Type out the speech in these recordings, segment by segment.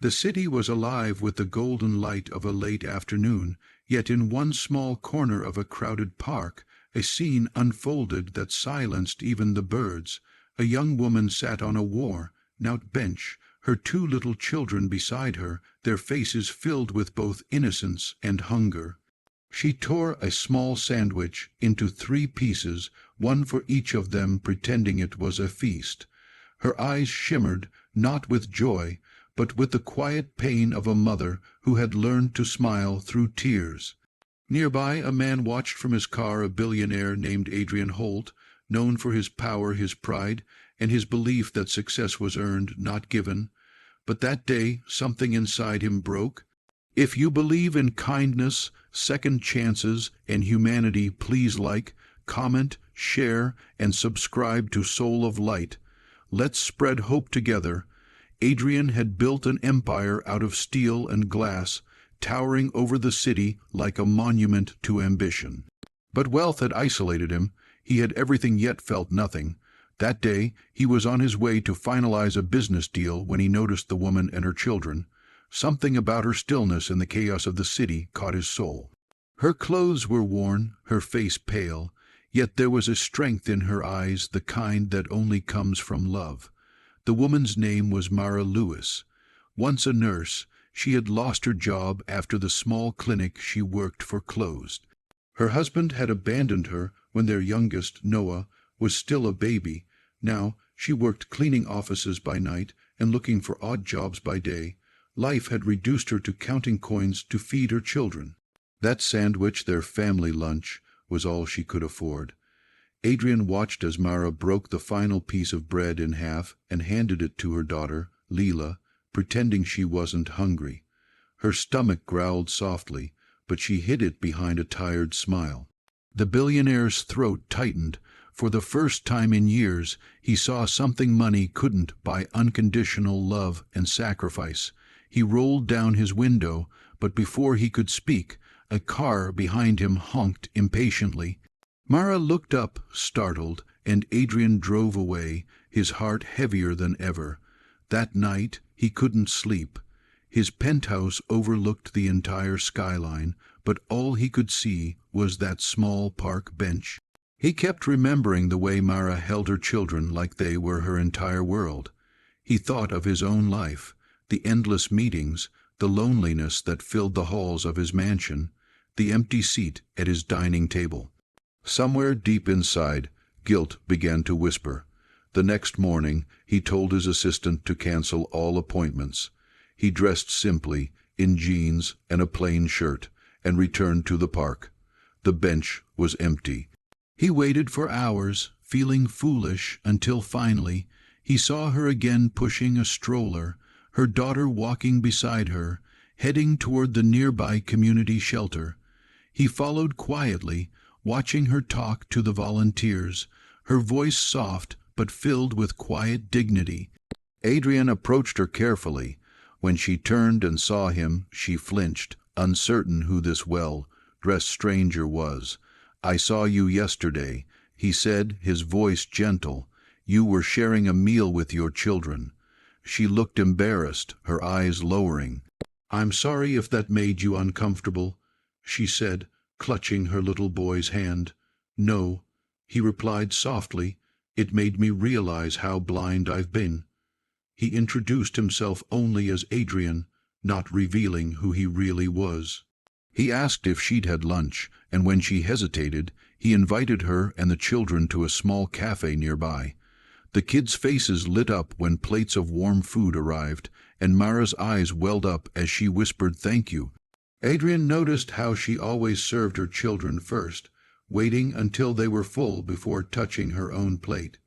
The city was alive with the golden light of a late afternoon, yet in one small corner of a crowded park a scene unfolded that silenced even the birds. A young woman sat on a worn-out bench, her two little children beside her, their faces filled with both innocence and hunger. She tore a small sandwich into 3 pieces, one for each of them, pretending it was a feast. Her eyes shimmered, not with joy, but with the quiet pain of a mother who had learned to smile through tears. Nearby, a man watched from his car a billionaire named Adrian Holt, known for his power, his pride, and his belief that success was earned, not given. But that day something inside him broke. If you believe in kindness, second chances, and humanity, please like, comment, share, and subscribe to Soul of Light. Let's spread hope together. Adrian had built an empire out of steel and glass, towering over the city like a monument to ambition. But wealth had isolated him. He had everything yet felt nothing. That day he was on his way to finalize a business deal when he noticed the woman and her children. Something about her stillness in the chaos of the city caught his soul. Her clothes were worn, her face pale, yet there was a strength in her eyes, the kind that only comes from love. The woman's name was Mara Lewis. Once a nurse, she had lost her job after the small clinic she worked for closed. Her husband had abandoned her when their youngest, Noah, was still a baby. Now she worked cleaning offices by night and looking for odd jobs by day. Life had reduced her to counting coins to feed her children. That sandwich, their family lunch, was all she could afford. Adrian watched as Mara broke the final piece of bread in half and handed it to her daughter, Leela, pretending she wasn't hungry. Her stomach growled softly, but she hid it behind a tired smile. The billionaire's throat tightened. For the first time in years, he saw something money couldn't buy: unconditional love and sacrifice. He rolled down his window, but before he could speak, a car behind him honked impatiently. Mara looked up, startled, and Adrian drove away, his heart heavier than ever. That night he couldn't sleep. His penthouse overlooked the entire skyline, but all he could see was that small park bench. He kept remembering the way Mara held her children like they were her entire world. He thought of his own life, the endless meetings, the loneliness that filled the halls of his mansion, the empty seat at his dining table. Somewhere deep inside, guilt began to whisper. The next morning, he told his assistant to cancel all appointments. He dressed simply, in jeans and a plain shirt, and returned to the park. The bench was empty. He waited for hours, feeling foolish, until finally he saw her again pushing a stroller, her daughter walking beside her, heading toward the nearby community shelter. He followed quietly, watching her talk to the volunteers, her voice soft but filled with quiet dignity. Adrian approached her carefully. When she turned and saw him, she flinched, uncertain who this well-dressed stranger was. "I saw you yesterday," he said, his voice gentle. "You were sharing a meal with your children." She looked embarrassed, her eyes lowering. "I'm sorry if that made you uncomfortable," she said, clutching her little boy's hand. "No," he replied softly, "it made me realize how blind I've been." He introduced himself only as Adrian, not revealing who he really was. He asked if she'd had lunch, and when she hesitated, he invited her and the children to a small cafe nearby. The kids' faces lit up when plates of warm food arrived, and Mara's eyes welled up as she whispered thank you. Adrian noticed how she always served her children first, waiting until they were full before touching her own plate.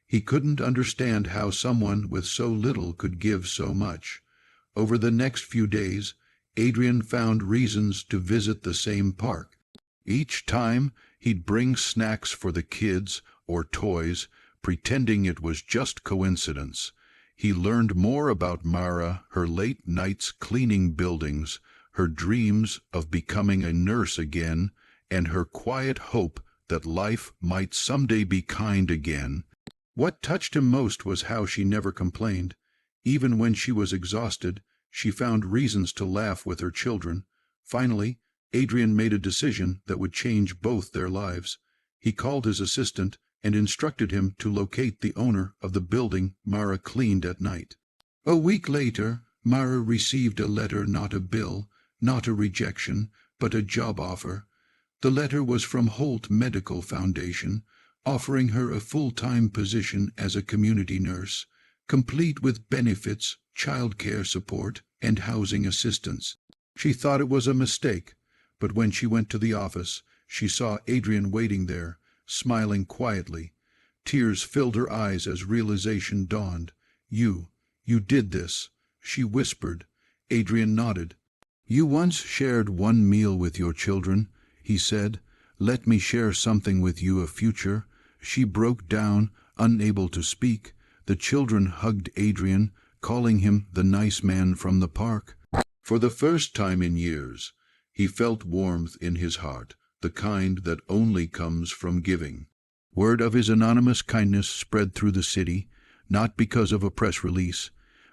He couldn't understand how someone with so little could give so much. Over the next few days, Adrian found reasons to visit the same park. Each time, he'd bring snacks for the kids or toys, pretending it was just coincidence. He learned more about Mara, her late nights cleaning buildings, her dreams of becoming a nurse again, and her quiet hope that life might someday be kind again. What touched him most was how she never complained. Even when she was exhausted, She found reasons to laugh with her children. Finally, Adrian made a decision that would change both their lives. He called his assistant and instructed him to locate the owner of the building Mara cleaned at night. A week later, Mara received a letter, not a bill, not a rejection, but a job offer. The letter was from Holt Medical Foundation, offering her a full-time position as a community nurse, complete with benefits, child-care support, and housing assistance. She thought it was a mistake, but when she went to the office, she saw Adrian waiting there, smiling quietly. Tears filled her eyes as realization dawned. You did this," she whispered. Adrian nodded. "You once shared one meal with your children," he said. "Let me share something with you, a future." She broke down, unable to speak. The children hugged Adrian, calling him the nice man from the park. For the first time in years, he felt warmth in his heart, the kind that only comes from giving. Word of his anonymous kindness spread through the city, not because of a press release,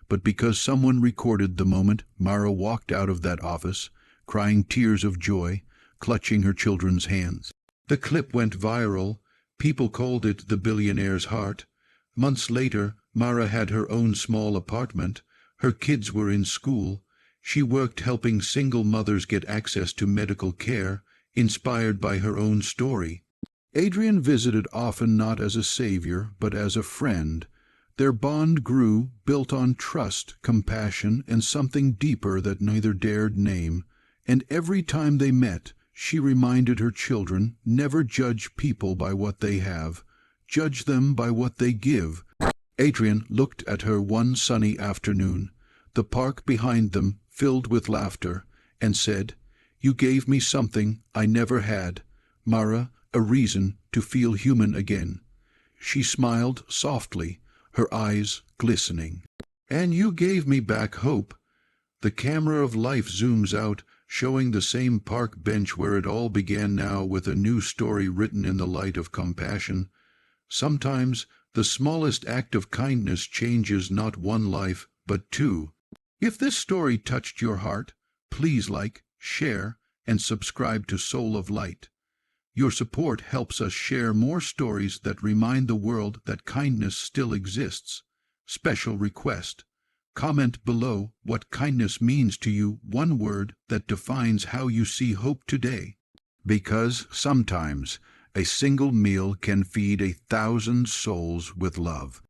but because someone recorded the moment Mara walked out of that office, crying tears of joy, clutching her children's hands. The clip went viral. People called it the billionaire's heart. Months later, Mara had her own small apartment. Her kids were in school. She worked helping single mothers get access to medical care, inspired by her own story. Adrian visited often, not as a savior, but as a friend. Their bond grew, built on trust, compassion, and something deeper that neither dared name. And every time they met, she reminded her children, never judge people by what they have. Judge them by what they give. Adrian looked at her one sunny afternoon, the park behind them filled with laughter, and said, "You gave me something I never had, Mara, a reason to feel human again." She smiled softly, her eyes glistening. "And you gave me back hope." The camera of life zooms out, showing the same park bench where it all began, now with a new story written in the light of compassion. Sometimes the smallest act of kindness changes not one life, but two. If this story touched your heart, please like, share, and subscribe to Soul of Light. Your support helps us share more stories that remind the world that kindness still exists. Special request: comment below what kindness means to you, one word that defines how you see hope today. Because sometimes a single meal can feed 1,000 souls with love.